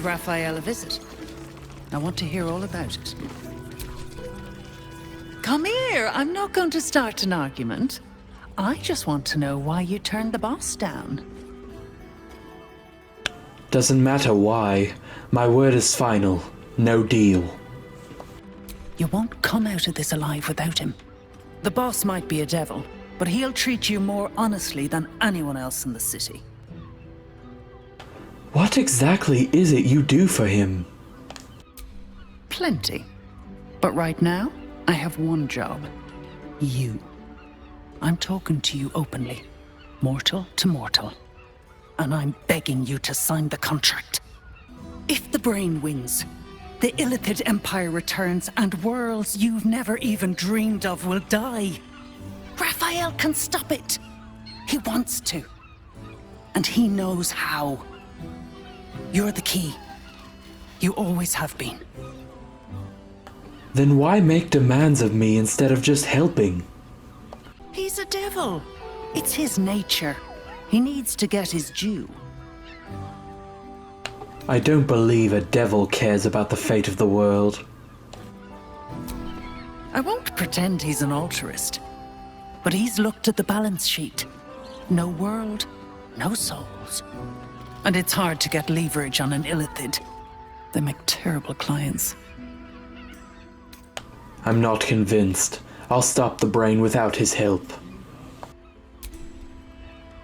paid Raphael a visit. I want to hear all about it. Come here, I'm not going to start an argument. I just want to know why you turned the boss down. Doesn't matter why. My word is final. No deal. You won't come out of this alive without him. The boss might be a devil, but he'll treat you more honestly than anyone else in the city. What exactly is it you do for him? Plenty. But right now, I have one job. You. I'm talking to you openly. Mortal to mortal. And I'm begging you to sign the contract. If the brain wins, the Illithid Empire returns and worlds you've never even dreamed of will die. Raphael can stop it. He wants to. And he knows how. You're the key. You always have been. Then why make demands of me instead of just helping? He's a devil. It's his nature. He needs to get his due. I don't believe a devil cares about the fate of the world. I won't pretend he's an altruist, but he's looked at the balance sheet. No world, no souls. And it's hard to get leverage on an Illithid. They make terrible clients. I'm not convinced. I'll stop the brain without his help.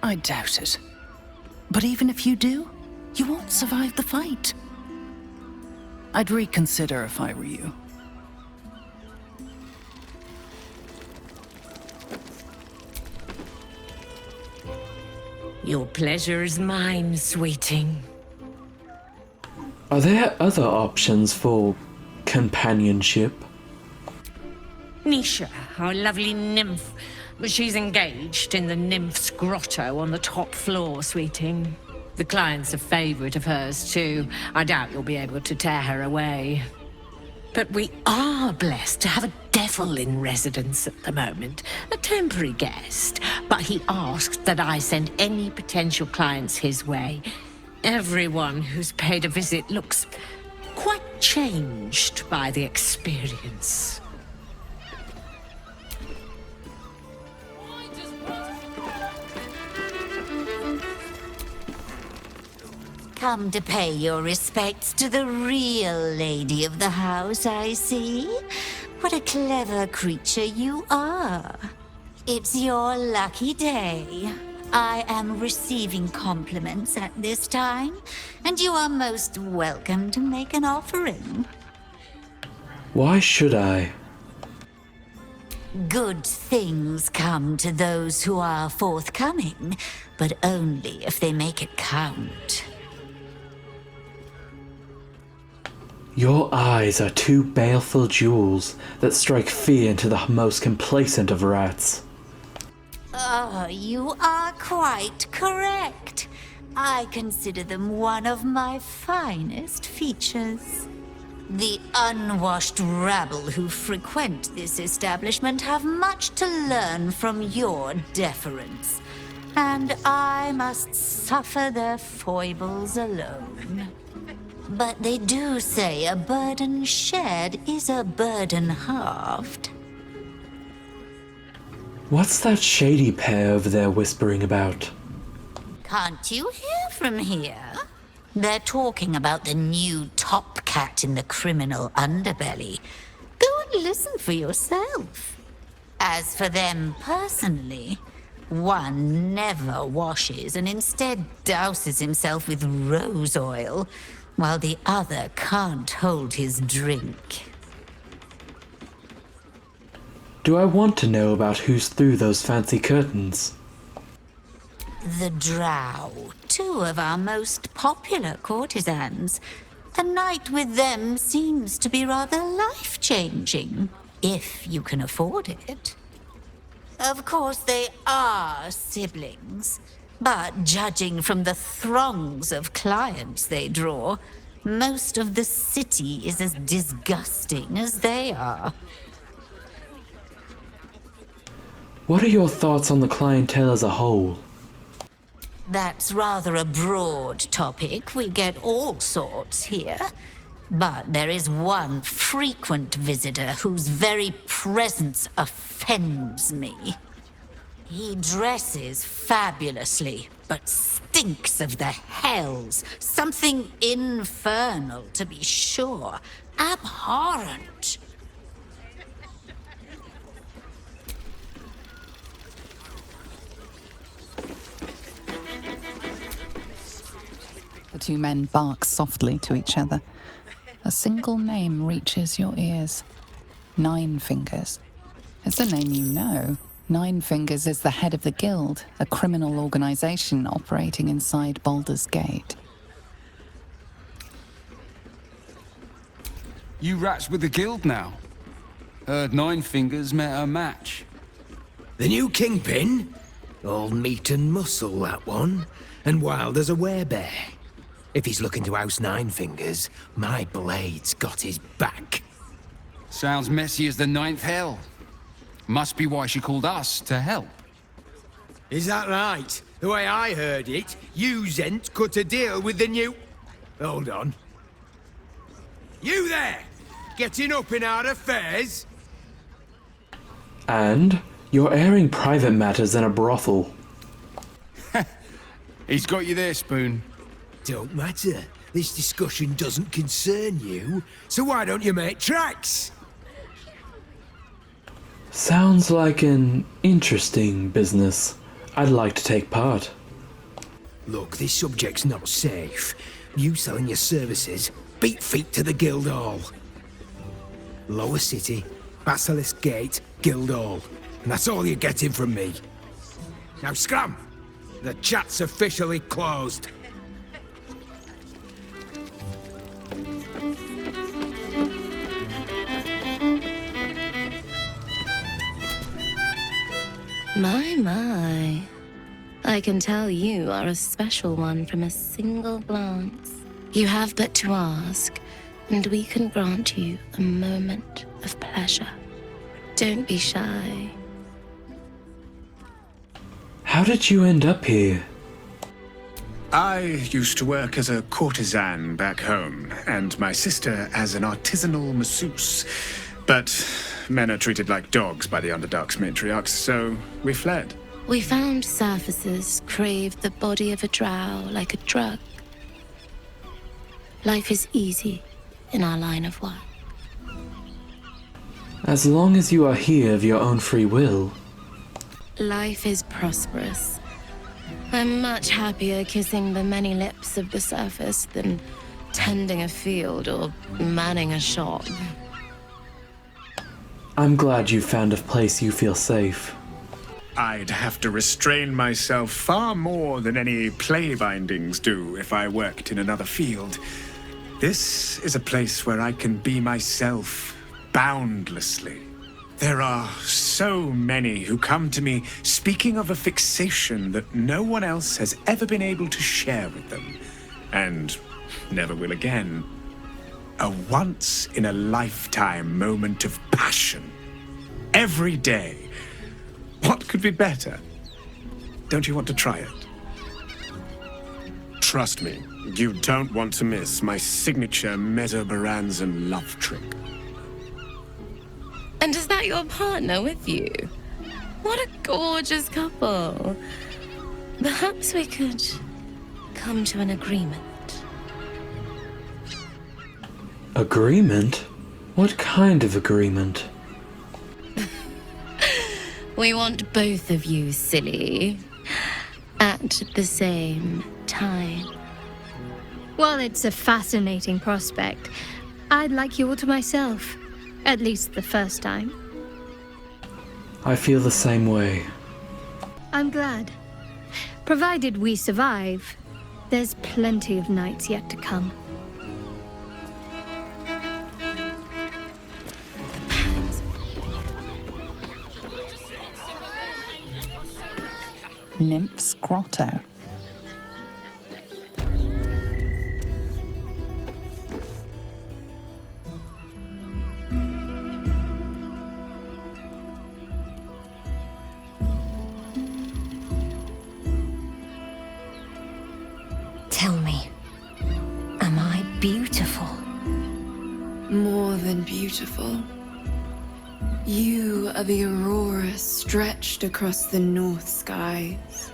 I doubt it. But even if you do, you won't survive the fight. I'd reconsider if I were you. Your pleasure is mine, sweeting. Are there other options for companionship? Nisha, our lovely nymph. She's engaged in the nymph's grotto on the top floor, sweeting. The client's a favorite of hers, too. I doubt you'll be able to tear her away. But we are blessed to have a devil in residence at the moment. A temporary guest. But he asked that I send any potential clients his way. Everyone who's paid a visit looks quite changed by the experience. Come to pay your respects to the real lady of the house, I see. What a clever creature you are. It's your lucky day. I am receiving compliments at this time, and you are most welcome to make an offering. Why should I? Good things come to those who are forthcoming, but only if they make it count. Your eyes are two baleful jewels that strike fear into the most complacent of rats. Oh, you are quite correct. I consider them one of my finest features. The unwashed rabble who frequent this establishment have much to learn from your deference, and I must suffer their foibles alone. But they do say a burden shared is a burden halved. What's that shady pair over there whispering about? Can't you hear from here? They're talking about the new top cat in the criminal underbelly. Go and listen for yourself. As for them personally, one never washes and instead douses himself with rose oil, while the other can't hold his drink. Do I want to know about who's through those fancy curtains? The Drow, two of our most popular courtesans. A night with them seems to be rather life-changing, if you can afford it. Of course, they are siblings, but judging from the throngs of clients they draw, most of the city is as disgusting as they are. What are your thoughts on the clientele as a whole? That's rather a broad topic. We get all sorts here. But there is one frequent visitor whose very presence offends me. He dresses fabulously, but stinks of the hells. Something infernal, to be sure. Abhorrent. The two men bark softly to each other. A single name reaches your ears. Nine Fingers. It's a name you know. Nine Fingers is the head of the Guild, a criminal organization operating inside Baldur's Gate. You rats with the guild now? Heard Nine Fingers met her match. The new kingpin? All meat and muscle, that one. And wild as a werebear. If he's looking to oust Nine Fingers, my blade's got his back. Sounds messy as the ninth hell. Must be why she called us to help. Is that right? The way I heard it, you Zent cut a deal with the new... Hold on. You there! Getting up in our affairs? And you're airing private matters in a brothel. He's got you there, Spoon. Don't matter. This discussion doesn't concern you, so why don't you make tracks? Sounds like an interesting business. I'd like to take part. Look, this subject's not safe. You selling your services, beat feet to the Guildhall. Lower City, Basilisk Gate, Guildhall. And that's all you're getting from me. Now scram! The chat's officially closed. My. I can tell you are a special one from a single glance. You have but to ask, and we can grant you a moment of pleasure. Don't be shy. How did you end up here? I used to work as a courtesan back home, and my sister as an artisanal masseuse. But men are treated like dogs by the Underdark's matriarchs, so we fled. We found surfacers craved the body of a drow like a drug. Life is easy in our line of work. As long as you are here of your own free will. Life is prosperous. I'm much happier kissing the many lips of the surface than tending a field or manning a shop. I'm glad you found a place you feel safe. I'd have to restrain myself far more than any play bindings do if I worked in another field. This is a place where I can be myself boundlessly. There are so many who come to me speaking of a fixation that no one else has ever been able to share with them, and never will again. A once-in-a-lifetime moment of passion. Every day. What could be better? Don't you want to try it? Trust me, you don't want to miss my signature Mesobaranzan love trick. And is that your partner with you? What a gorgeous couple. Perhaps we could come to an agreement. Agreement? What kind of agreement? We want both of you, silly, at the same time. Well, it's a fascinating prospect. I'd like you all to myself. At least the first time. I feel the same way. I'm glad. Provided we survive, there's plenty of nights yet to come. Nymph's Grotto. more than beautiful. You are the aurora stretched across the north skies.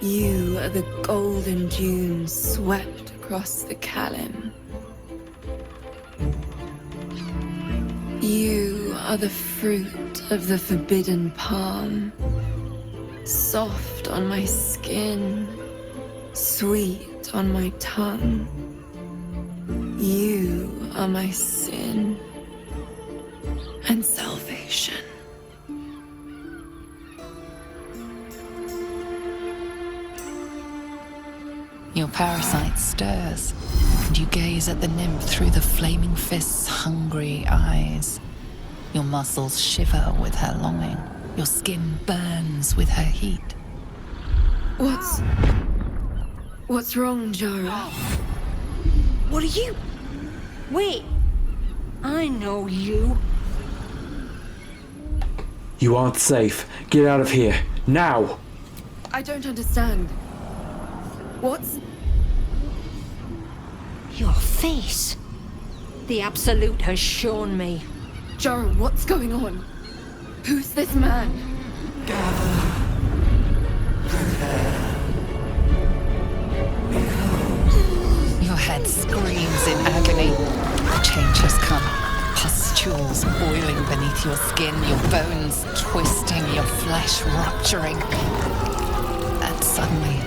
You are the golden dunes swept across the Kalim. You are the fruit of the forbidden palm, soft on my skin, sweet on my tongue. You are my sin and salvation. Your parasite stirs, and you gaze at the nymph through the flaming fist's hungry eyes. Your muscles shiver with her longing. Your skin burns with her heat. What's wrong, Jara? What are you? Wait. I know you. You aren't safe. Get out of here. Now! I don't understand. What's... Your face. The Absolute has shown me. Jara, what's going on? Who's this man? Your head screams in agony. The change has come. Pustules boiling beneath your skin, your bones twisting, your flesh rupturing. And suddenly,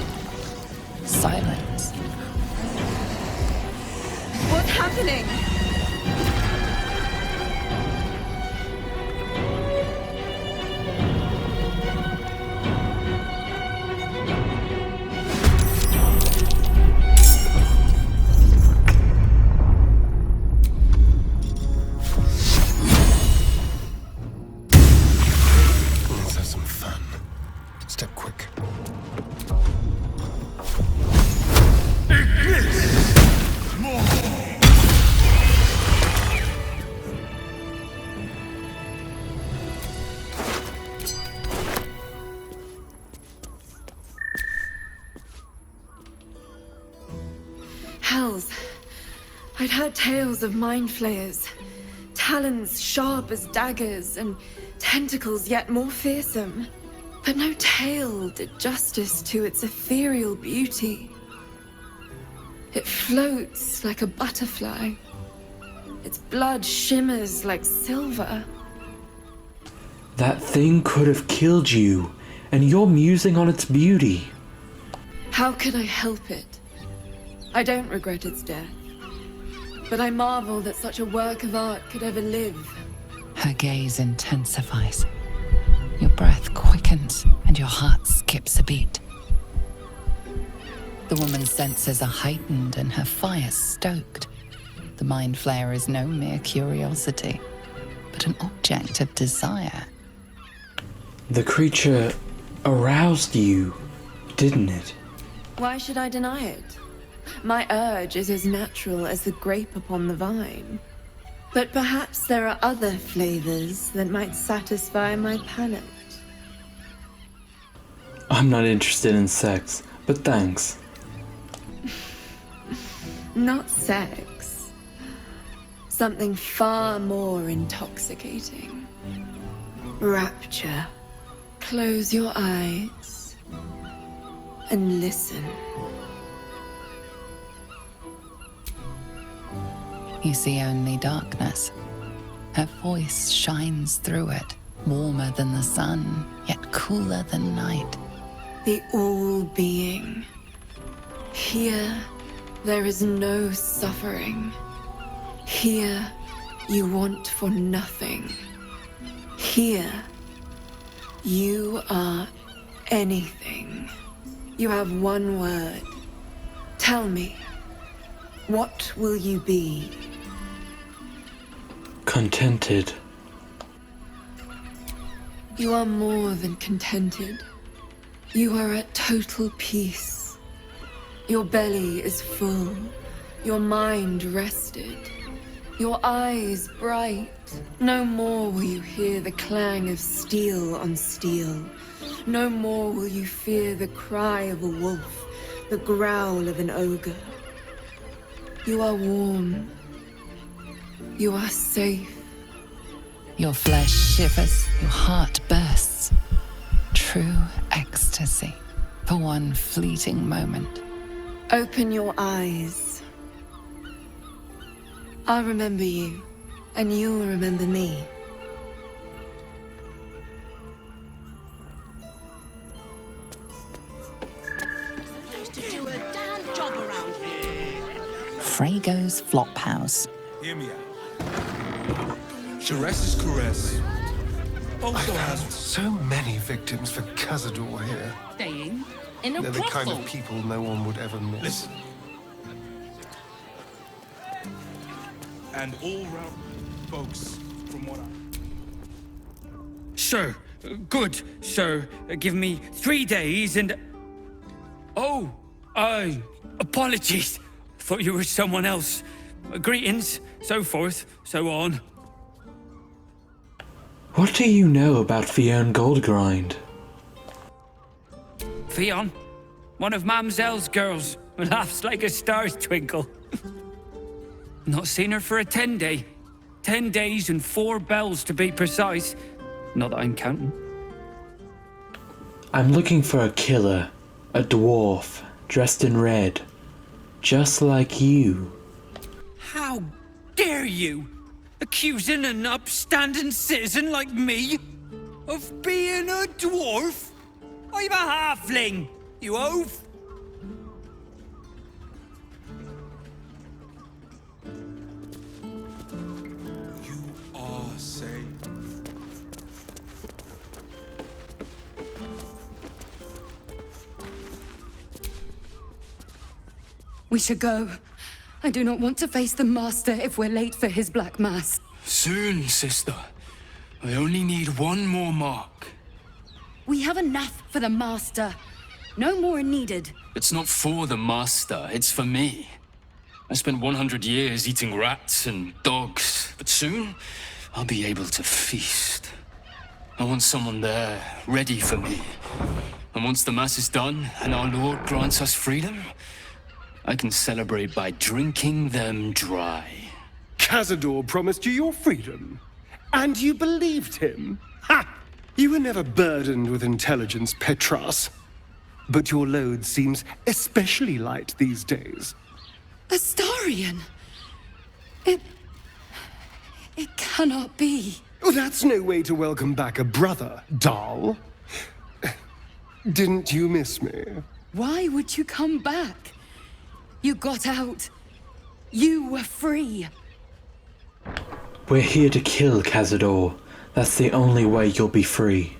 silence. What's happening? Let's have some fun. Step quick. Hells. I'd heard tales of mind flayers. Talons sharp as daggers, and tentacles yet more fearsome. But no tale did justice to its ethereal beauty. It floats like a butterfly. Its blood shimmers like silver. That thing could have killed you, and you're musing on its beauty. How could I help it? I don't regret its death. But I marvel that such a work of art could ever live. Her gaze intensifies. Your breath quickens, and your heart skips a beat. The woman's senses are heightened and her fire stoked. The mind flayer is no mere curiosity, but an object of desire. The creature aroused you, didn't it? Why should I deny it? My urge is as natural as the grape upon the vine. But perhaps there are other flavors that might satisfy my palate. I'm not interested in sex, but thanks. Not sex. Something far more intoxicating. Rapture. Close your eyes and listen. You see only darkness. Her voice shines through it, warmer than the sun, yet cooler than night. The all-being. Here, there is no suffering. Here, you want for nothing. Here, you are anything. You have one word. Tell me, what will you be? Contented. You are more than contented. You are at total peace. Your belly is full. Your mind rested. Your eyes bright. No more will you hear the clang of steel on steel. No more will you fear the cry of a wolf, the growl of an ogre. You are warm. You are safe. Your flesh shivers, your heart bursts. True ecstasy for one fleeting moment. Open your eyes. I'll remember you, and you'll remember me. Frago's Flophouse. Hear me out. Caress is caress. I've had so many victims for Cazador here. Staying in a They're the kind brothel. of people no one would ever miss. Listen. And all round folks, from what I... Sir, good, sir. Give me 3 days and... Oh, apologies. Thought you were someone else. Greetings, so forth, so on. What do you know about Fionn Goldgrind? Fionn, one of Mamselle's girls, laughs like a star's twinkle. Not seen her for a 10-day. 10 days and 4 bells to be precise. Not that I'm counting. I'm looking for a killer, a dwarf, dressed in red, just like you. How dare you? Accusing an upstanding citizen like me of being a dwarf? I'm a halfling, you oaf! You are safe. We should go. I do not want to face the Master if we're late for his Black Mass. Soon, sister. I only need one more mark. We have enough for the Master. No more are needed. It's not for the master, it's for me. I spent 100 years eating rats and dogs, but soon I'll be able to feast. I want someone there, ready for me. And once the Mass is done and our Lord grants us freedom, I can celebrate by drinking them dry. Cazador promised you your freedom, and you believed him? Ha! You were never burdened with intelligence, Petras. But your load seems especially light these days. Astarion! It cannot be. Oh, that's no way to welcome back a brother, doll. Didn't you miss me? Why would you come back? You got out. You were free. We're here to kill Cazador. That's the only way you'll be free.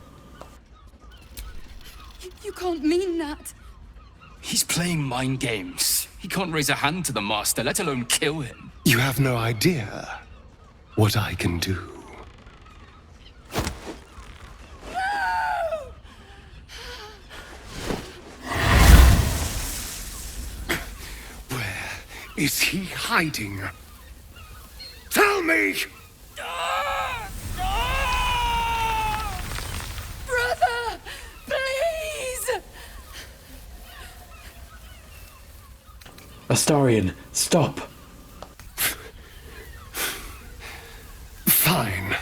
You can't mean that. He's playing mind games. He can't raise a hand to the Master, let alone kill him. You have no idea what I can do. Where is he hiding? Tell me! Brother! Please! Astarion, stop! Fine.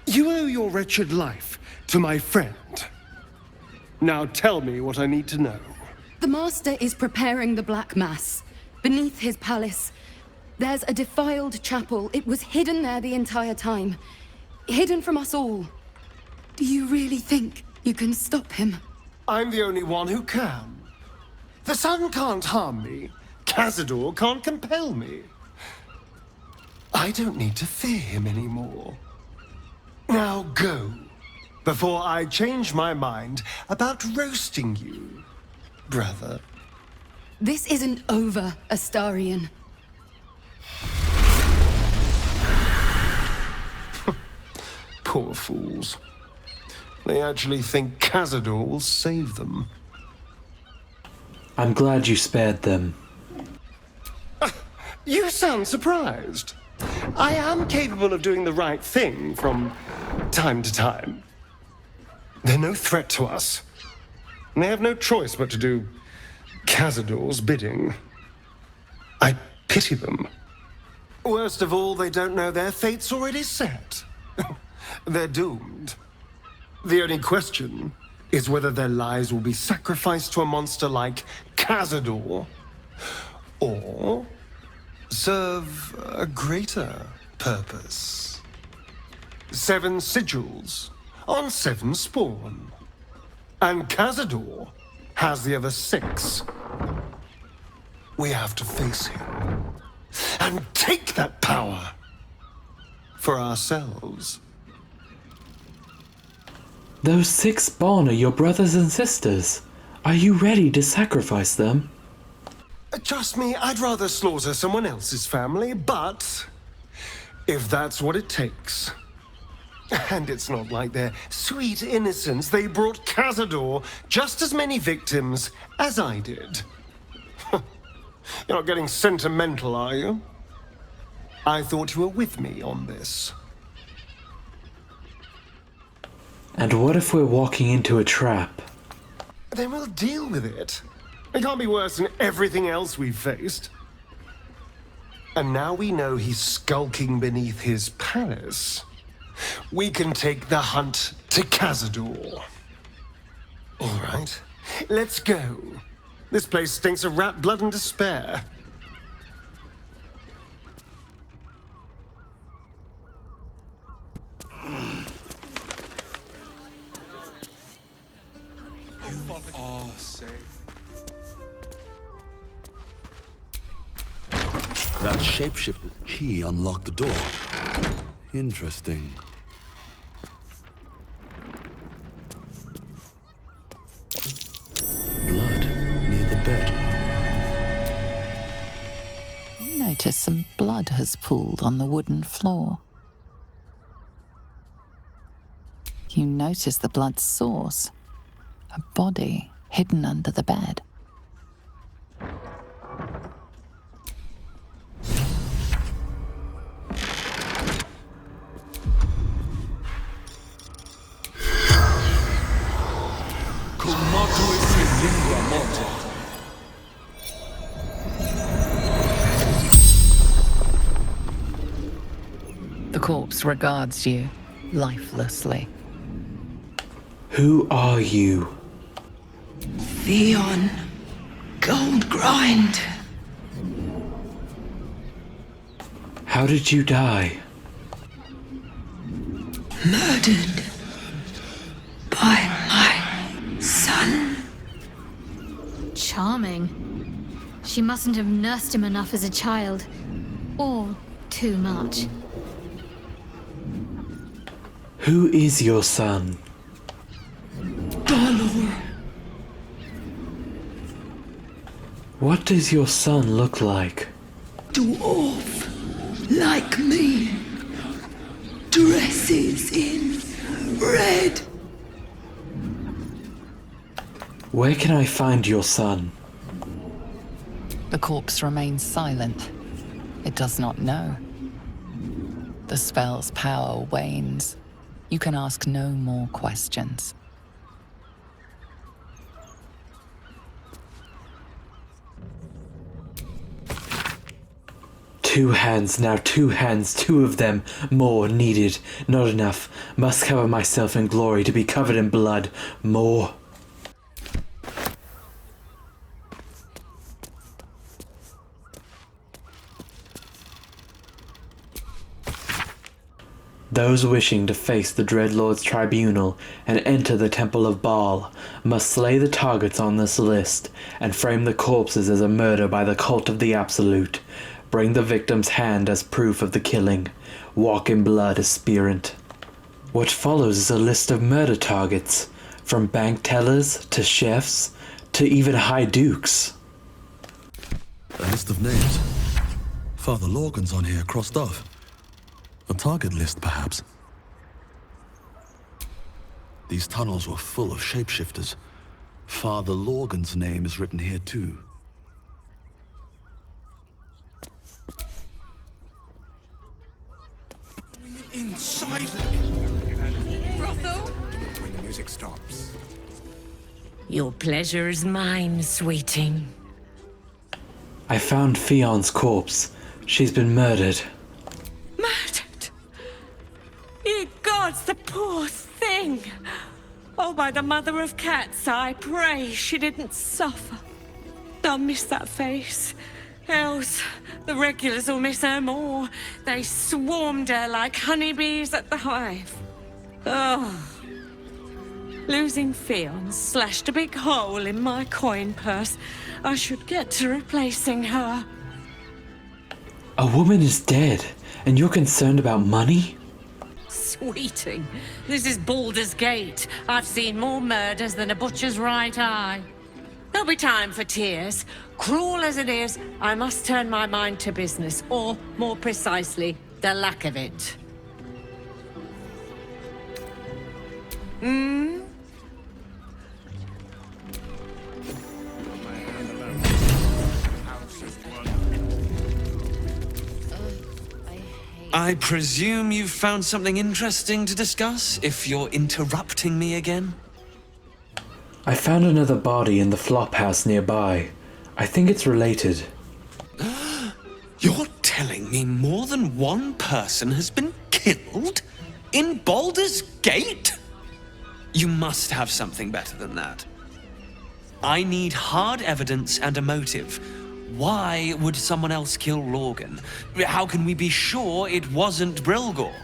You owe your wretched life to my friend. Now tell me what I need to know. The Master is preparing the Black Mass. Beneath his palace, there's a defiled chapel. It was hidden there the entire time. Hidden from us all. Do you really think you can stop him? I'm the only one who can. The sun can't harm me. Cazador can't compel me. I don't need to fear him anymore. Now go, before I change my mind about roasting you, brother. This isn't over, Astarion. Poor fools. They actually think Cazador will save them. I'm glad you spared them. You sound surprised. I am capable of doing the right thing from time to time. They're no threat to us. and they have no choice but to do Cazador's bidding. I pity them. Worst of all, they don't know their fate's already set. They're doomed. The only question is whether their lives will be sacrificed to a monster like Cazador, or serve a greater purpose. 7 sigils on 7 spawn. And Cazador has the other 6. We have to face him and take that power for ourselves. Those 6 spawn are your brothers and sisters. Are you ready to sacrifice them? Trust me, I'd rather slaughter someone else's family, but if that's what it takes. And it's not like their sweet innocence. They brought Cazador just as many victims as I did. You're not getting sentimental, are you? I thought you were with me on this. And what if we're walking into a trap? Then we'll deal with it. It can't be worse than everything else we've faced. And now we know he's skulking beneath his palace. We can take the hunt to Cazador. All right, let's go. This place stinks of rat blood and despair. Oh, safe. That shapeshifter key unlocked the door. Interesting. Blood near the bed. You notice some blood has pooled on the wooden floor. You notice the blood's source. A body hidden under the bed. The corpse regards you lifelessly. Who are you? Theon Goldgrind. How did you die? Murdered by my son. Charming. She mustn't have nursed him enough as a child. Or too much. Who is your son? Baldur. What does your son look like? Dwarf. Like me. Dresses in red. Where can I find your son? The corpse remains silent. It does not know. The spell's power wanes. You can ask no more questions. Two hands, now 2 hands, 2 of them. More needed. Not enough. Must cover myself in glory to be covered in blood. More. Those wishing to face the Dreadlord's tribunal and enter the Temple of Baal must slay the targets on this list and frame the corpses as a murder by the cult of the Absolute. Bring the victim's hand as proof of the killing. Walk in blood aspirant. What follows is a list of murder targets, from bank tellers to chefs to even high dukes. A list of names. Father Lorgan's on here crossed off. A target list, perhaps. These tunnels were full of shapeshifters. Father Lorgan's name is written here too. Inside. Brothel. When the music stops. Your pleasure is mine, sweeting. I found Fion's corpse. She's been murdered. Murdered? Ye gods, the poor thing! Oh, by the mother of cats, I pray she didn't suffer. I'll miss that face. Else, the regulars will miss her more. They swarmed her like honeybees at the hive. Oh. Losing Fion slashed a big hole in my coin purse. I should get to replacing her. A woman is dead, and you're concerned about money? Sweeting, this is Baldur's Gate. I've seen more murders than a butcher's right eye. There'll be time for tears. Cruel as it is, I must turn my mind to business, or, more precisely, the lack of it. I presume you've found something interesting to discuss, if you're interrupting me again? I found another body in the flop house nearby. I think it's related. You're telling me more than one person has been killed? In Baldur's Gate? You must have something better than that. I need hard evidence and a motive. Why would someone else kill Lorgan? How can we be sure it wasn't Brilgor?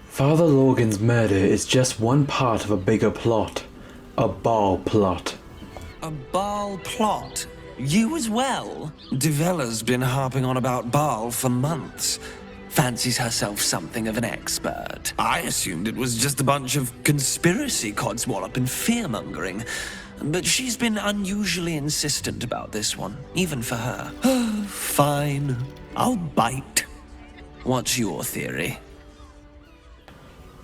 Father Lorgan's murder is just one part of a bigger plot. A Baal plot. A Baal plot? You as well? Devella's been harping on about Baal for months. Fancies herself something of an expert. I assumed it was just a bunch of conspiracy codswallop and fear-mongering. But she's been unusually insistent about this one, even for her. Fine. I'll bite. What's your theory?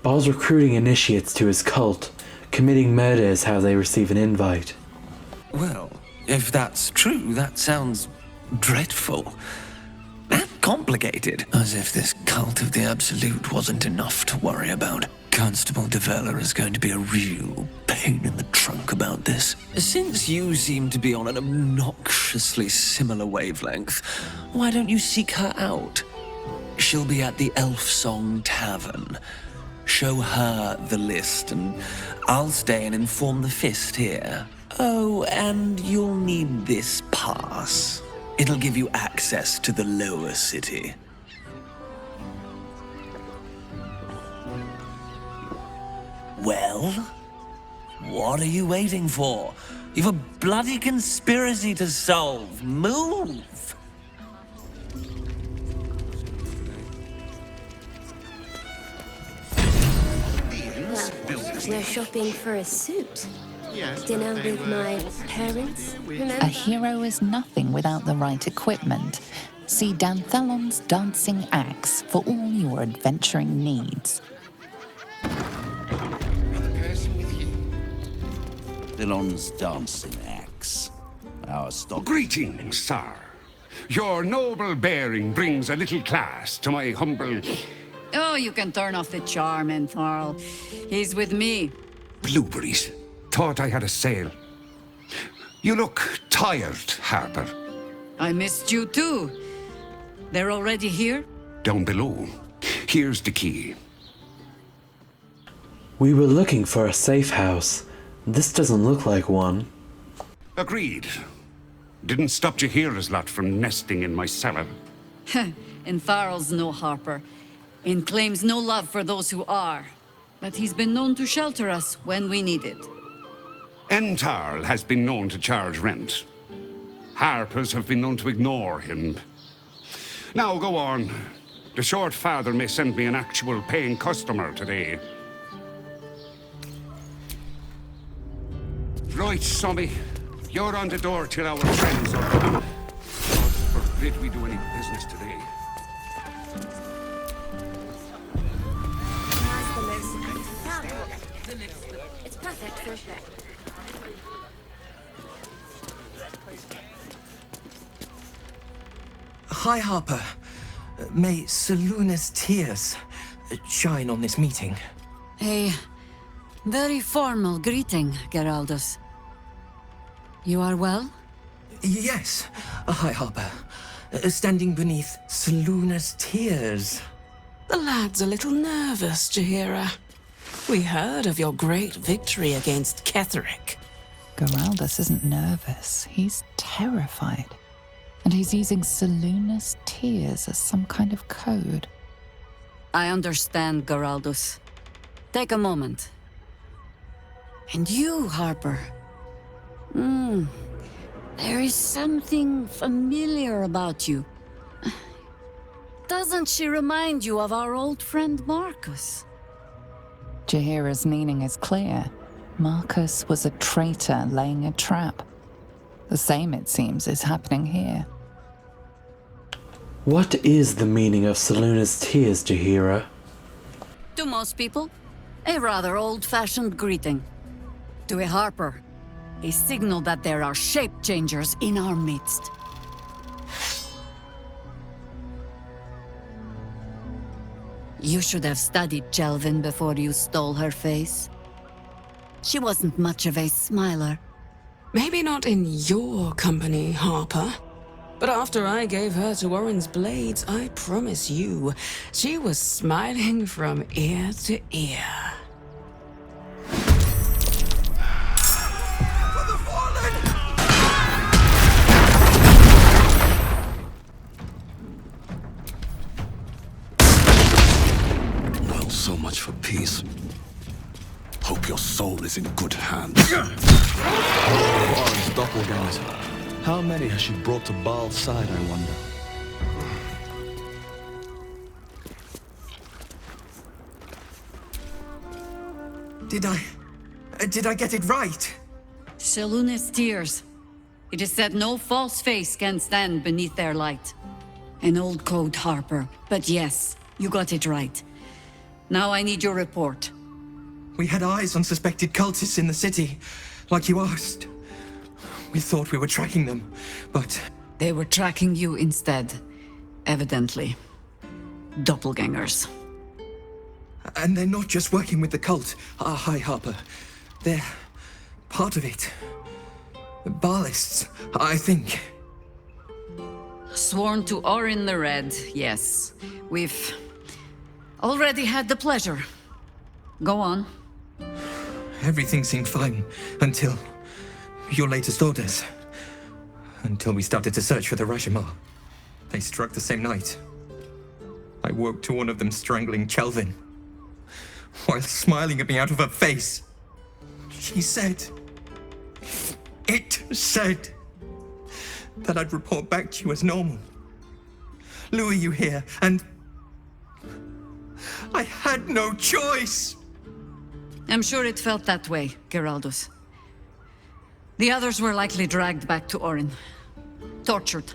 Baal's recruiting initiates to his cult. Committing murder is how they receive an invite. Well, if that's true, that sounds dreadful. And complicated. As if this cult of the Absolute wasn't enough to worry about. Constable Devella is going to be a real pain in the trunk about this. Since you seem to be on an obnoxiously similar wavelength, why don't you seek her out? She'll be at the Elf Song Tavern. Show her the list, and I'll stay and inform the Fist here. Oh, and you'll need this pass. It'll give you access to the lower city. Well, what are you waiting for? You've a bloody conspiracy to solve. Move! We're shopping for a suit. Dinner with my parents, remember? A hero is nothing without the right equipment. See Danthelon's dancing axe for all your adventuring needs. Dillon's dancing axe. Our stock. Greetings, sir. Your noble bearing brings a little class to my humble... Oh, you can turn off the charm, Entharl. He's with me. Blueberries. Thought I had a sale. You look tired, Harper. I missed you too. They're already here? Down below. Here's the key. We were looking for a safe house. This doesn't look like one. Agreed. Didn't stop you here as lot from nesting in my cellar. Entharl's no Harper, and claims no love for those who are. But he's been known to shelter us when we need it. Entharl has been known to charge rent. Harpers have been known to ignore him. Now go on. The short father may send me an actual paying customer today. Right, Sommy. You're on the door till our friends are gone. God forbid we do any business today. It's perfect for a show. Hi, Harper. May Selune's tears shine on this meeting. Hey, Very formal greeting, Geraldus. You are well? Yes, High Harper. Standing beneath Selune's tears. The lad's a little nervous, Jaheira. We heard of your great victory against Ketheric. Geraldus isn't nervous. He's terrified. And he's using Selune's tears as some kind of code. I understand, Geraldus. Take a moment. And you, Harper. There is something familiar about you. Doesn't she remind you of our old friend Marcus? Jaheira's meaning is clear. Marcus was a traitor laying a trap. The same, it seems, is happening here. What is the meaning of Selune's tears, Jaheira? To most people, a rather old-fashioned greeting. To a Harper, a signal that there are shape-changers in our midst. You should have studied Jelvin before you stole her face. She wasn't much of a smiler. Maybe not in your company, Harper. But after I gave her to Orin's blades, I promise you, she was smiling from ear to ear. Well, so much for peace. Hope your soul is in good hands. Orin's doppelgangers. How many has she brought to Baal's side, I wonder? Did I get it right? Selune's tears. It is said no false face can stand beneath their light. An old code, Harper. But yes, you got it right. Now I need your report. We had eyes on suspected cultists in the city, like you asked. We thought we were tracking them, but... They were tracking you instead, evidently. Doppelgangers. And they're not just working with the cult, High Harper. They're part of it. Baalists, I think. Sworn to Orin the Red, yes. We've already had the pleasure. Go on. Everything seemed fine until your latest orders. Until we started to search for the Rashomar. They struck the same night. I woke to one of them strangling Chelvin, while smiling at me out of her face. She said... It said... that I'd report back to you as normal. Lure you here, and... I had no choice! I'm sure it felt that way, Geraldus. The others were likely dragged back to Orin. Tortured.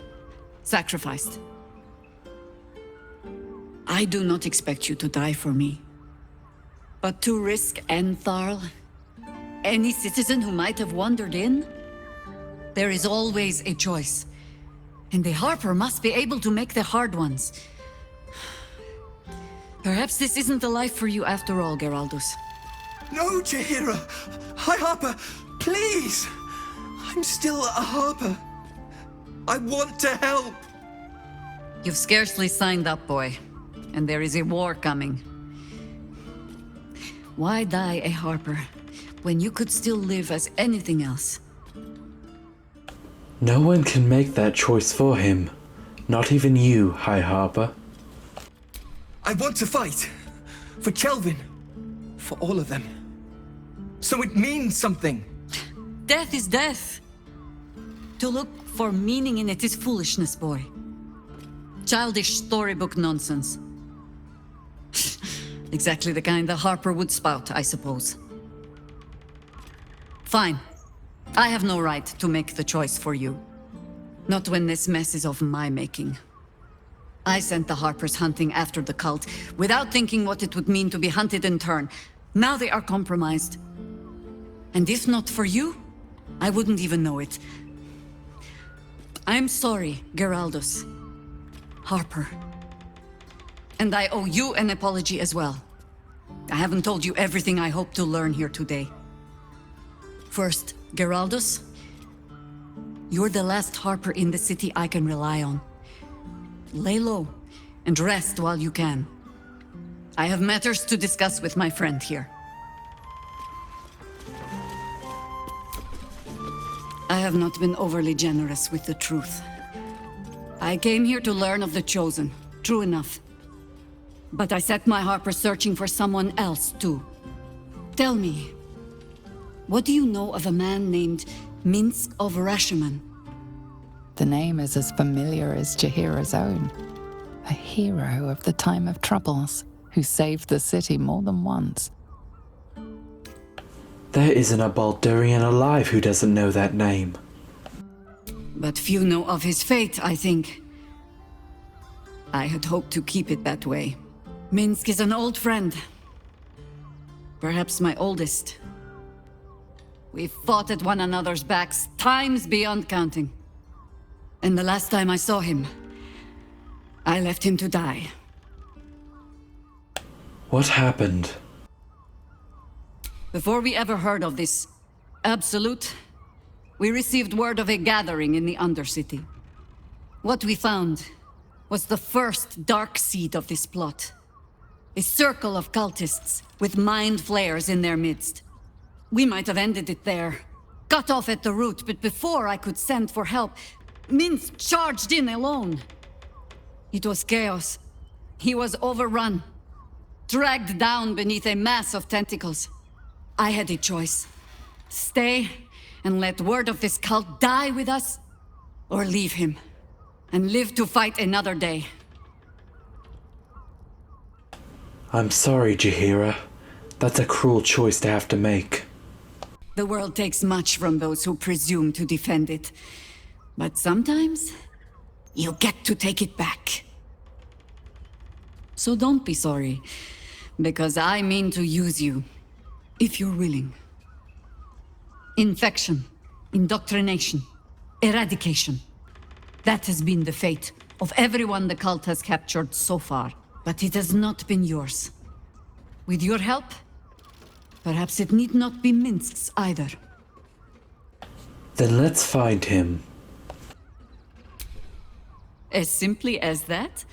Sacrificed. I do not expect you to die for me. But to risk Entharl, any citizen who might have wandered in, there is always a choice. And the Harper must be able to make the hard ones. Perhaps this isn't the life for you after all, Geraldus. No, Jaheira! High Harper, please! I'm still a Harper. I want to help! You've scarcely signed up, boy. And there is a war coming. Why die a Harper, when you could still live as anything else? No one can make that choice for him. Not even you, High Harper. I want to fight. For Chelvin. For all of them. So it means something. Death is death. To look for meaning in it is foolishness, boy. Childish storybook nonsense. Exactly the kind that Harper would spout, I suppose. Fine. I have no right to make the choice for you. Not when this mess is of my making. I sent the Harpers hunting after the cult, without thinking what it would mean to be hunted in turn. Now they are compromised. And if not for you, I wouldn't even know it. I'm sorry, Geraldus. Harper. And I owe you an apology as well. I haven't told you everything I hope to learn here today. First, Geraldus, you're the last Harper in the city I can rely on. Lay low and rest while you can. I have matters to discuss with my friend here. I have not been overly generous with the truth. I came here to learn of the Chosen, true enough. But I set my Harper searching for someone else, too. Tell me, what do you know of a man named Minsk of Rashomon? The name is as familiar as Jaheira's own. A hero of the time of troubles, who saved the city more than once. There isn't a Baldurian alive who doesn't know that name. But few know of his fate, I think. I had hoped to keep it that way. Minsk is an old friend. Perhaps my oldest. We've fought at one another's backs times beyond counting. And the last time I saw him, I left him to die. What happened? Before we ever heard of this Absolute, we received word of a gathering in the Undercity. What we found was the first dark seed of this plot. A circle of cultists with mind flayers in their midst. We might have ended it there, cut off at the root, but before I could send for help, Minsk charged in alone. It was chaos. He was overrun, dragged down beneath a mass of tentacles. I had a choice. Stay and let word of this cult die with us, or leave him and live to fight another day. I'm sorry, Jaheira. That's a cruel choice to have to make. The world takes much from those who presume to defend it. But sometimes, you get to take it back. So don't be sorry, because I mean to use you, if you're willing. Infection, indoctrination, eradication. That has been the fate of everyone the cult has captured so far. But it has not been yours. With your help, perhaps it need not be Minsk's either. Then let's find him. As simply as that?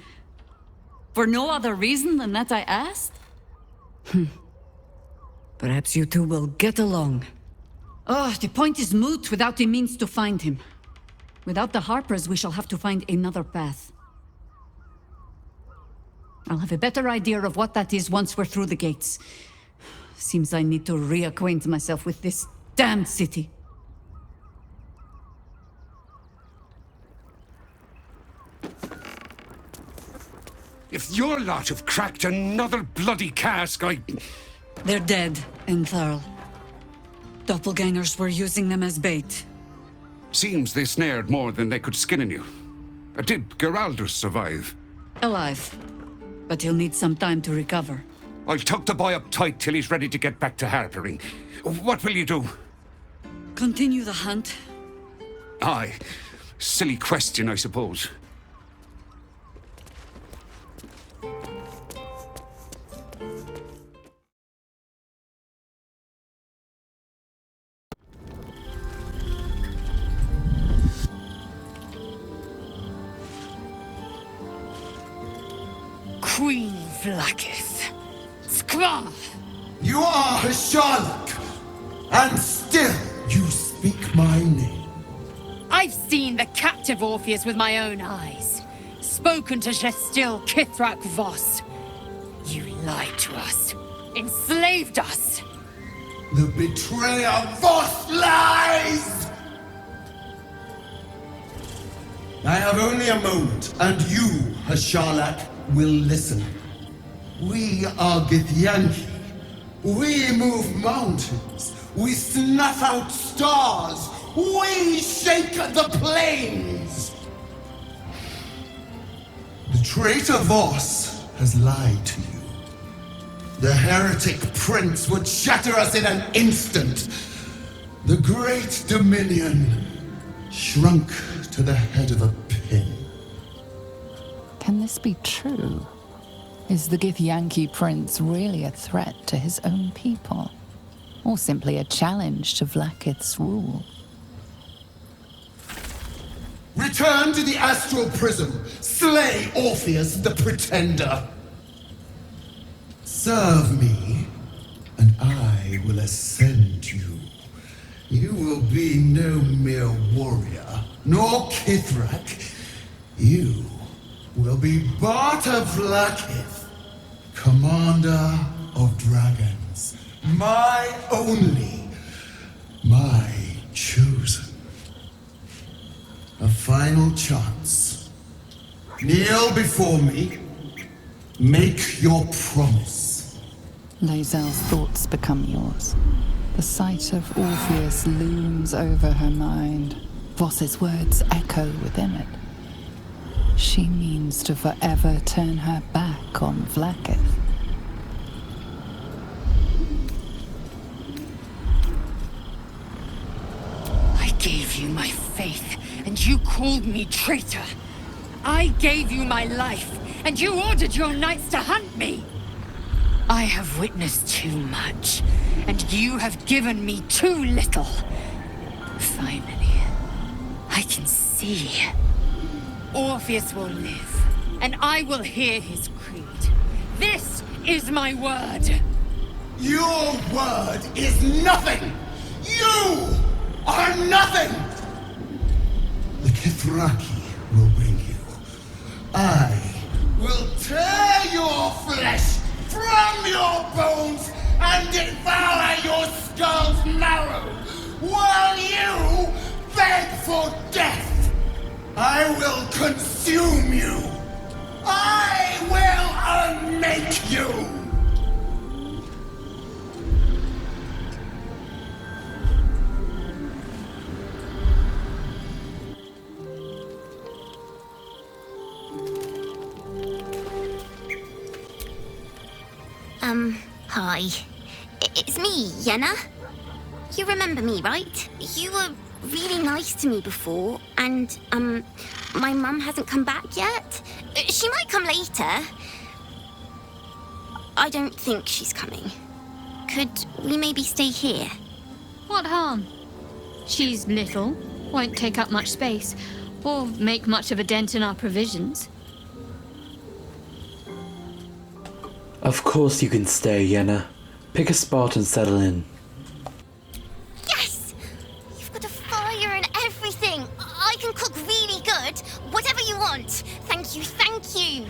For no other reason than that I asked? Perhaps you two will get along. Oh, the point is moot without the means to find him. Without the Harpers, we shall have to find another path. I'll have a better idea of what that is once we're through the gates. Seems I need to reacquaint myself with this damned city. If your lot have cracked another bloody cask, They're dead, Entharl. Doppelgangers were using them as bait. Seems they snared more than they could skin in you. Did Geraldus survive? Alive. But he'll need some time to recover. I'll tuck the boy up tight till he's ready to get back to harpering. What will you do? Continue the hunt. Aye. Silly question, I suppose. Queen Vlaakith. Skra! You are Hasharlok, and still you speak my name. I've seen the captive Orpheus with my own eyes. Spoken to Gestil Kithrak Voss. You lied to us. Enslaved us. The betrayer Voss lies! I have only a moment, and you, Hasharlok, will listen. We are Githyanki. We move mountains. We snuff out stars. We shake the plains. The traitor Voss has lied to you. The heretic prince would shatter us in an instant. The great dominion shrunk to the head of a pin. Can this be true? Is the Githyanki prince really a threat to his own people? Or simply a challenge to Vlaakith's rule? Return to the astral prism. Slay Orpheus the Pretender. Serve me, and I will ascend you. You will be no mere warrior, nor Kithrak. You will be Barta Vlaakith, commander of dragons. My only, my chosen. A final chance. Kneel before me. Make your promise. Lae'zel's thoughts become yours. The sight of Orpheus looms over her mind. Voss's words echo within it. She means to forever turn her back on Vlaakith. I gave you my faith, and you called me traitor. I gave you my life, and you ordered your knights to hunt me. I have witnessed too much, and you have given me too little. Finally, I can see. Orpheus will live, and I will hear his creed. This is my word. Your word is nothing! You are nothing! The Kithraki will bring you. I will tear your flesh from your bones and devour your skull's marrow, while you beg for death. I will consume you. I will unmake you. Hi. It's me, Yenna. You remember me, right? You were really nice to me before, and, my mum hasn't come back yet. She might come later. I don't think she's coming. Could we maybe stay here? What harm? She's little, won't take up much space, or make much of a dent in our provisions. Of course you can stay, Yenna. Pick a spot and settle in. Yes! You've got a fire and everything. I can cook really good. Whatever you want. Thank you, thank you.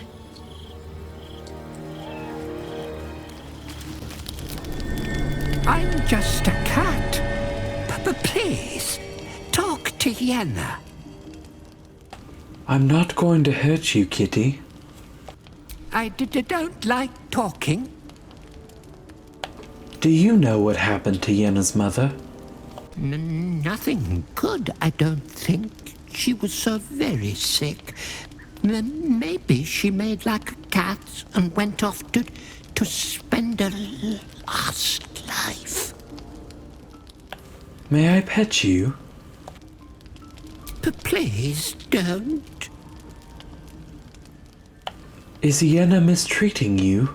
I'm just a cat. But please, talk to Yenna. I'm not going to hurt you, Kitty. I don't like talking. Do you know what happened to Yenna's mother? Nothing good, I don't think. She was so very sick. Maybe she made like a cat and went off to spend her last life. May I pet you? Please don't. Is Yenna mistreating you?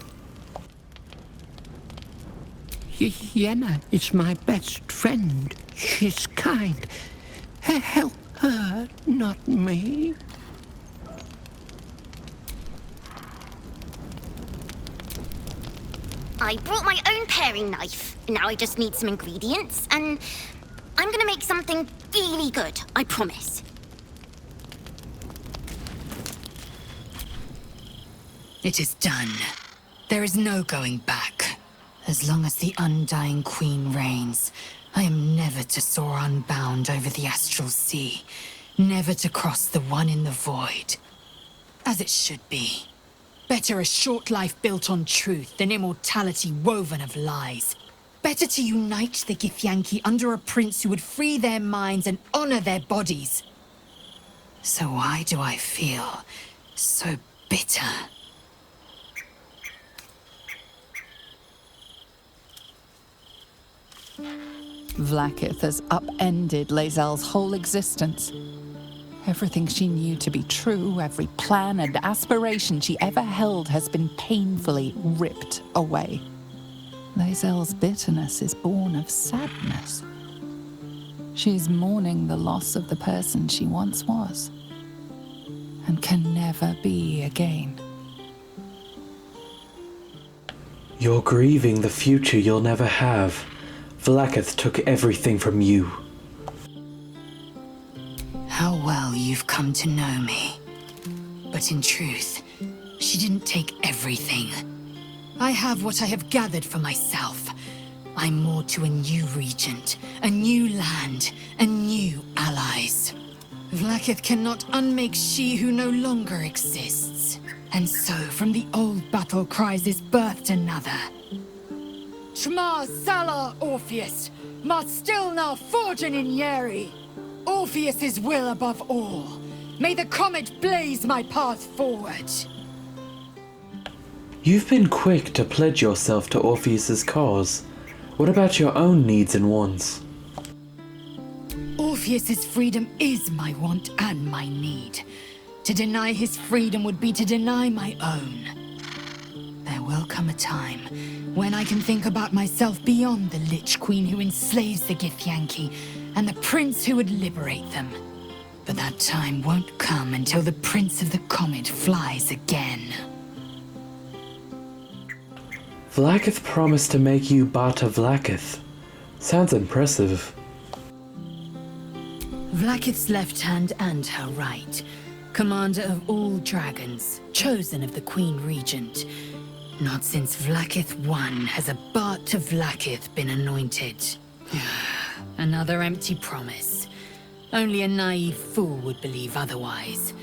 Yenna is my best friend. She's kind. Help her, not me. I brought my own paring knife. Now I just need some ingredients, and I'm gonna make something really good, I promise. It is done. There is no going back. As long as the Undying Queen reigns, I am never to soar unbound over the astral sea, never to cross the one in the void. As it should be. Better a short life built on truth than immortality woven of lies. Better to unite the Githyanki under a prince who would free their minds and honor their bodies. So why do I feel so bitter? Vlaakith has upended Lae'zel's whole existence. Everything she knew to be true, every plan and aspiration she ever held has been painfully ripped away. Lae'zel's bitterness is born of sadness. She's mourning the loss of the person she once was, and can never be again. You're grieving the future you'll never have. Vlaakith took everything from you. How well you've come to know me. But in truth, she didn't take everything. I have what I have gathered for myself. I'm more to a new regent, a new land, and new allies. Vlaakith cannot unmake she who no longer exists. And so from the old battle cries is birthed another. Shema Salar Orpheus, Ma Stilna Forgin in Yeri. Orpheus's will above all. May the comet blaze my path forward. You've been quick to pledge yourself to Orpheus's cause. What about your own needs and wants? Orpheus's freedom is my want and my need. To deny his freedom would be to deny my own. There will come a time when I can think about myself beyond the Lich Queen who enslaves the Githyanki and the prince who would liberate them. But that time won't come until the Prince of the Comet flies again. Vlaakith promised to make you Bata Vlaakith. Sounds impressive. Vlaakith's left hand and her right. Commander of all dragons, chosen of the Queen Regent. Not since Vlaakith I has a Bata Vlaakith been anointed. Another empty promise. Only a naive fool would believe otherwise.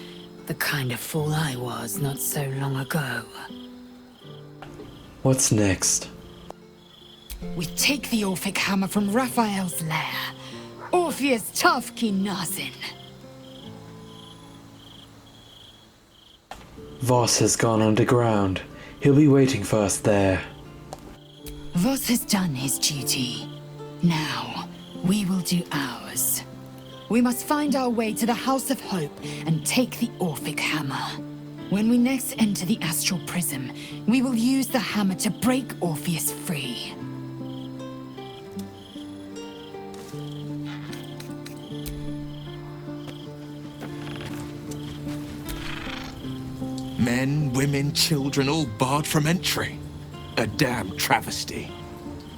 The kind of fool I was not so long ago. What's next? We take the Orphic hammer from Raphael's lair. Orpheus Tafki Nazin. Voss has gone underground. He'll be waiting for us there. Voss has done his duty. Now, we will do ours. We must find our way to the House of Hope and take the Orphic hammer. When we next enter the Astral Prism, we will use the hammer to break Orpheus free. Men, women, children, all barred from entry. A damn travesty.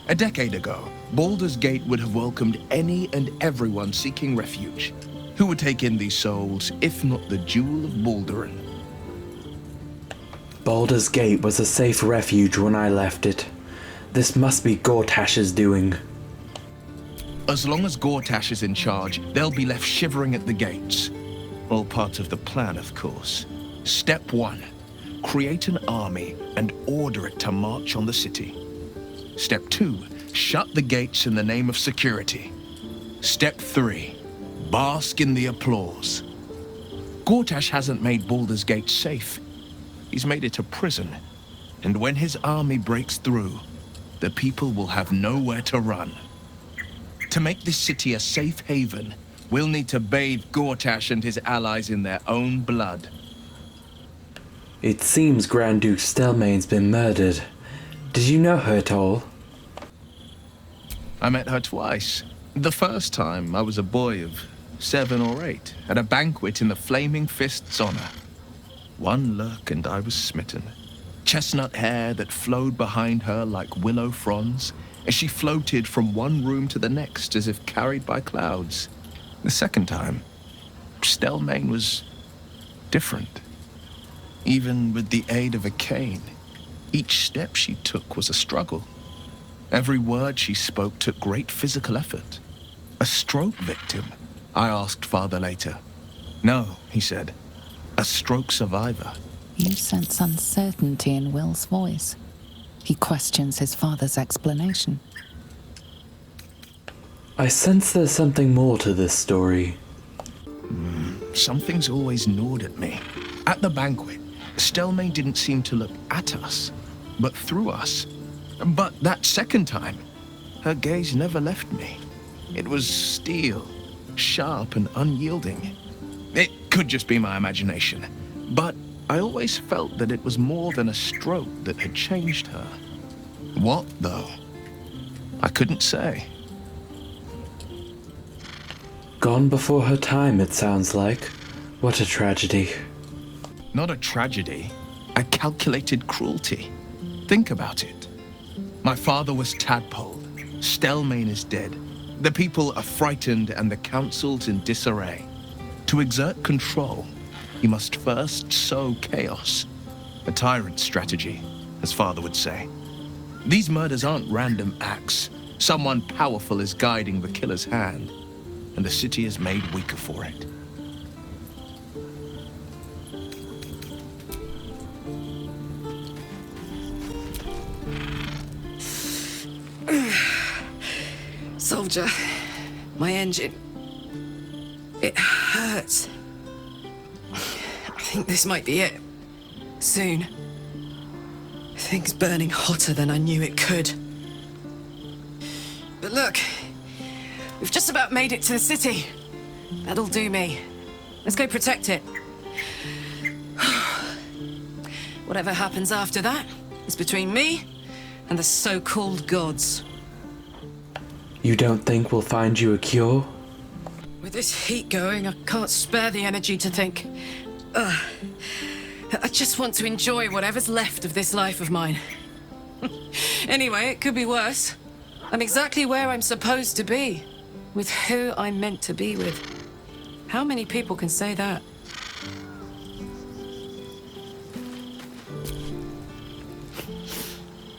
A decade ago, Baldur's Gate would have welcomed any and everyone seeking refuge. Who would take in these souls, if not the Jewel of Baldurin? Baldur's Gate was a safe refuge when I left it. This must be Gortash's doing. As long as Gortash is in charge, they'll be left shivering at the gates. All part of the plan, of course. Step 1. Create an army and order it to march on the city. Step 2. Shut the gates in the name of security. Step 3. Bask in the applause. Gortash hasn't made Baldur's Gate safe. He's made it a prison. And when his army breaks through, the people will have nowhere to run. To make this city a safe haven, we'll need to bathe Gortash and his allies in their own blood. It seems Grand Duke Stelmane's been murdered. Did you know her at all? I met her twice. The first time, I was a boy of 7 or 8, at a banquet in the Flaming Fist's honor. One look and I was smitten. Chestnut hair that flowed behind her like willow fronds, as she floated from one room to the next as if carried by clouds. The second time, Stelmane was different. Even with the aid of a cane, each step she took was a struggle. Every word she spoke took great physical effort. A stroke victim? I asked Father later. No, he said. A stroke survivor. You sense uncertainty in Will's voice. He questions his father's explanation. I sense there's something more to this story. Something's always gnawed at me. At the banquet, Stelmane didn't seem to look at us, but through us. But that second time, her gaze never left me. It was steel, sharp and unyielding. It could just be my imagination. But I always felt that it was more than a stroke that had changed her. What, though? I couldn't say. Gone before her time, it sounds like. What a tragedy. Not a tragedy, a calculated cruelty. Think about it. My father was tadpoled. Stelmane is dead. The people are frightened and the council's in disarray. To exert control, you must first sow chaos. A tyrant's strategy, as father would say. These murders aren't random acts. Someone powerful is guiding the killer's hand, and the city is made weaker for it. Soldier, my engine. It hurts. I think this might be it. Soon. Things burning hotter than I knew it could. But look, we've just about made it to the city. That'll do me. Let's go protect it. Whatever happens after that is between me and the so-called gods. You don't think we'll find you a cure? With this heat going, I can't spare the energy to think. I just want to enjoy whatever's left of this life of mine. Anyway, it could be worse. I'm exactly where I'm supposed to be, with who I'm meant to be with. How many people can say that?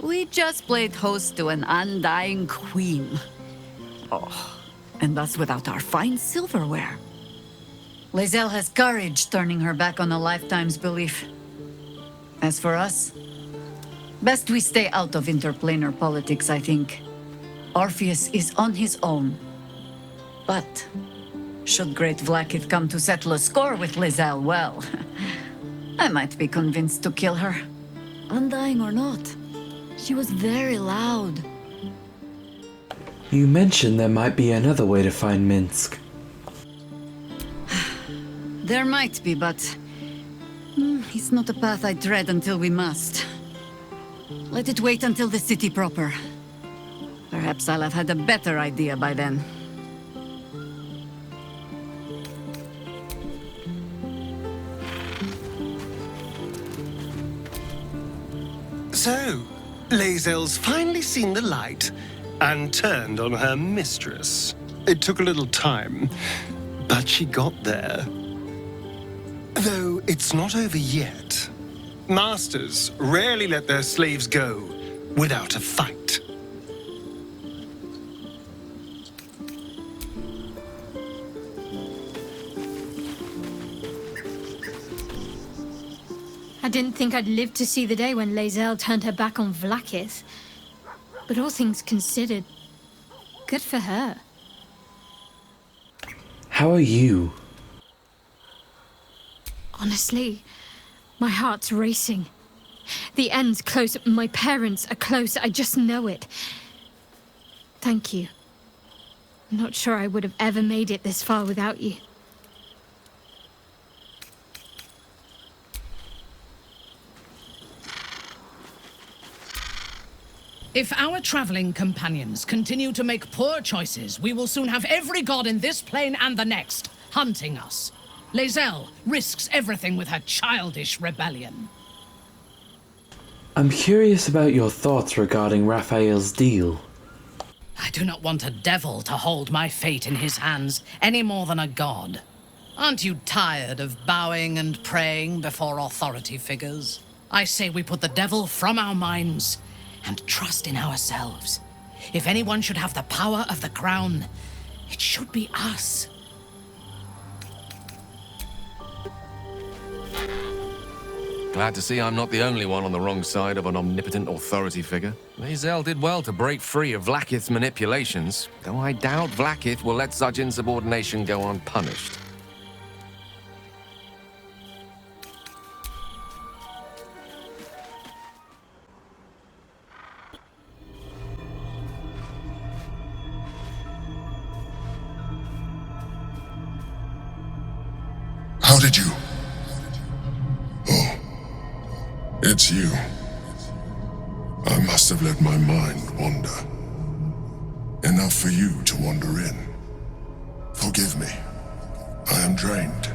We just played host to an undying queen. Oh, and that's without our fine silverware. Lae'zel has courage turning her back on a lifetime's belief. As for us, best we stay out of interplanar politics, I think. Orpheus is on his own. But should Great Vlaakith come to settle a score with Lae'zel, well, I might be convinced to kill her. Undying or not, she was very loud. You mentioned there might be another way to find Minsk. There might be, but it's not a path I tread until we must. Let it wait until the city proper. Perhaps I'll have had a better idea by then. So, Lae'zel's finally seen the light and turned on her mistress. It took a little time, but she got there. Though it's not over yet. Masters rarely let their slaves go without a fight. I didn't think I'd live to see the day when Lae'zel turned her back on Vlaakith. But all things considered, good for her. How are you? Honestly, my heart's racing. The end's close, my parents are close, I just know it. Thank you. I'm not sure I would have ever made it this far without you. If our traveling companions continue to make poor choices, we will soon have every god in this plane and the next hunting us. Lae'zel risks everything with her childish rebellion. I'm curious about your thoughts regarding Raphael's deal. I do not want a devil to hold my fate in his hands any more than a god. Aren't you tired of bowing and praying before authority figures? I say we put the devil from our minds and trust in ourselves. If anyone should have the power of the crown, it should be us. Glad to see I'm not the only one on the wrong side of an omnipotent authority figure. Lae'zel did well to break free of Vlaakith's manipulations, though I doubt Vlaakith will let such insubordination go unpunished. spotted you. Oh, it's you. I must have let my mind wander. Enough for you to wander in. Forgive me. I am drained.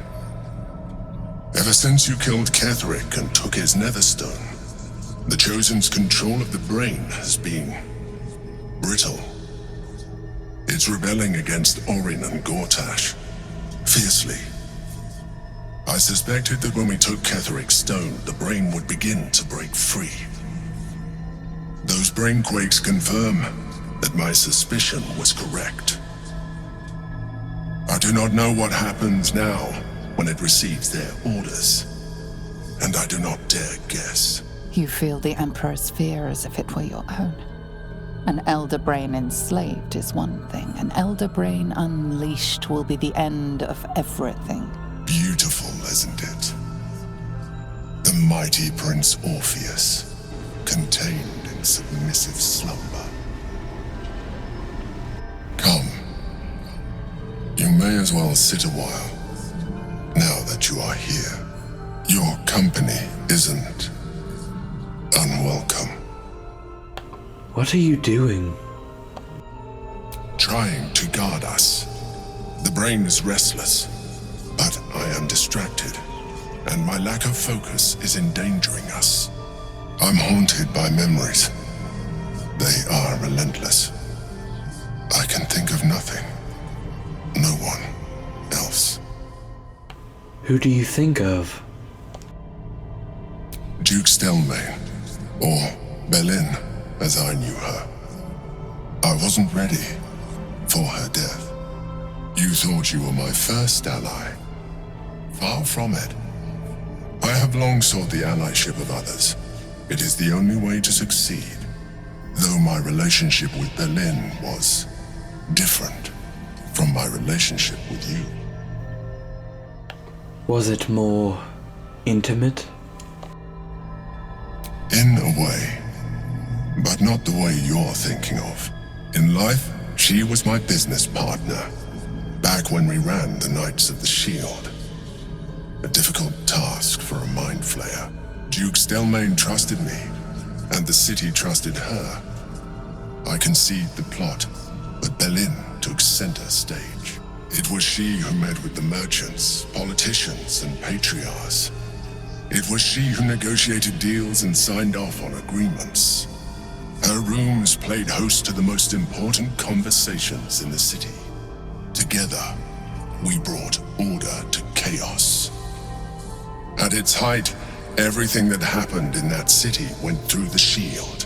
Ever since you killed Ketheric and took his netherstone, the Chosen's control of the brain has been brittle. It's rebelling against Orin and Gortash, fiercely. I suspected that when we took Ketheric's stone, the brain would begin to break free. Those brain quakes confirm that my suspicion was correct. I do not know what happens now when it receives their orders, and I do not dare guess. You feel the Emperor's fear as if it were your own. An elder brain enslaved is one thing. An elder brain unleashed will be the end of everything. Beautiful, isn't it? The mighty Prince Orpheus, contained in submissive slumber. Come. You may as well sit a while, now that you are here. Your company isn't unwelcome. What are you doing? Trying to guard us. The brain is restless, but I am distracted, and my lack of focus is endangering us. I'm haunted by memories. They are relentless. I can think of nothing. No one else. Who do you think of? Duke Stelmane, or Belin, as I knew her. I wasn't ready for her death. You thought you were my first ally. Far from it. I have long sought the allyship of others. It is the only way to succeed. Though my relationship with Belin was different from my relationship with you. Was it more intimate? In a way, but not the way you're thinking of. In life, she was my business partner, back when we ran the Knights of the Shield. A difficult task for a mind flayer. Duke Stelmane trusted me, and the city trusted her. I conceived the plot, but Belin took center stage. It was she who met with the merchants, politicians, and patriarchs. It was she who negotiated deals and signed off on agreements. Her rooms played host to the most important conversations in the city. Together, we brought order to chaos. At its height, everything that happened in that city went through the shield.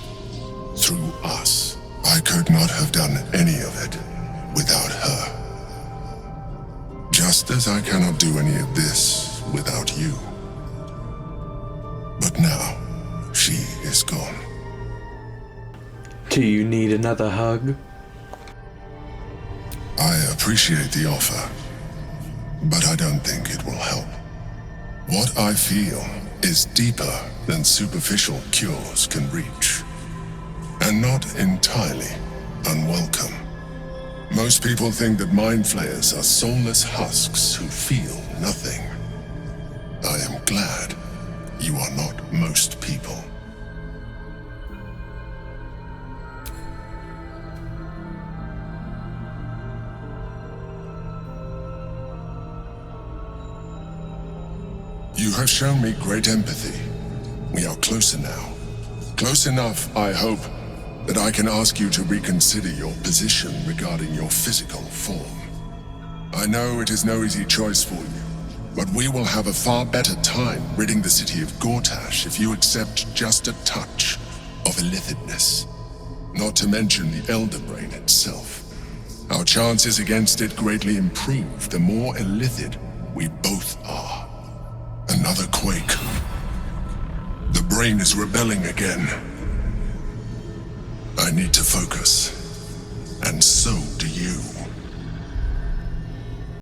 Through us. I could not have done any of it without her. Just as I cannot do any of this without you. But now, she is gone. Do you need another hug? I appreciate the offer, but I don't think it will help. What I feel is deeper than superficial cures can reach, and not entirely unwelcome. Most people think that mind flayers are soulless husks who feel nothing. I am glad you are not most people. You have shown me great empathy. We are closer now. Close enough, I hope, that I can ask you to reconsider your position regarding your physical form. I know it is no easy choice for you, but we will have a far better time ridding the city of Gortash if you accept just a touch of illithidness. Not to mention the Elder Brain itself. Our chances against it greatly improve the more illithid we both are. Another quake. The brain is rebelling again. I need to focus, and so do you.